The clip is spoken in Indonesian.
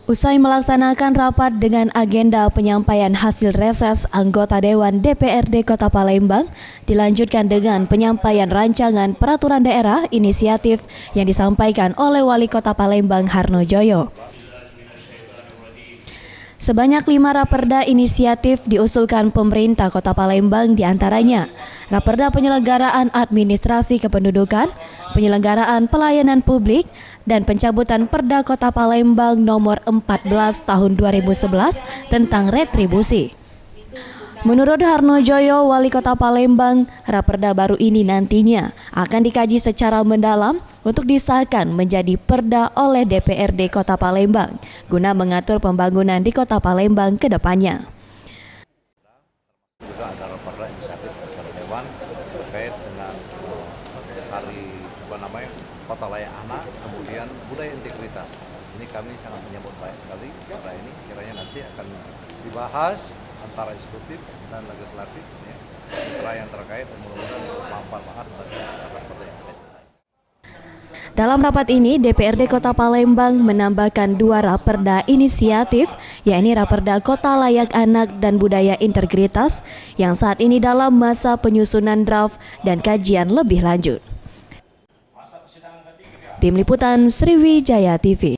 Usai melaksanakan rapat dengan agenda penyampaian hasil reses anggota Dewan DPRD Kota Palembang, dilanjutkan dengan penyampaian rancangan peraturan daerah inisiatif yang disampaikan oleh Wali Kota Palembang Harnojoyo. Sebanyak 5 raperda inisiatif diusulkan pemerintah Kota Palembang, diantaranya raperda penyelenggaraan administrasi kependudukan, penyelenggaraan pelayanan publik, dan pencabutan Perda Kota Palembang nomor 14 tahun 2011 tentang retribusi. Menurut Harnojoyo, Wali Kota Palembang, raperda baru ini nantinya akan dikaji secara mendalam untuk disahkan menjadi perda oleh DPRD Kota Palembang guna mengatur pembangunan di Kota Palembang ke depannya. Juga ada raperda inisiatif dari Dewan terkait dengan hari Kota Layak Anak, kemudian budaya integritas. Ini kami sangat menyambut baik sekali perda ini, kiranya nanti akan dibahas antara eksekutif dan legislatif, ya, antara yang terkait dan mudah-mudahan bermanfaat bagi masyarakat kota yang ada. Dalam rapat ini, DPRD Kota Palembang menambahkan 2 raperda inisiatif, yakni raperda Kota Layak Anak dan Budaya Integritas, yang saat ini dalam masa penyusunan draft dan kajian lebih lanjut. Tim Liputan Sriwijaya TV.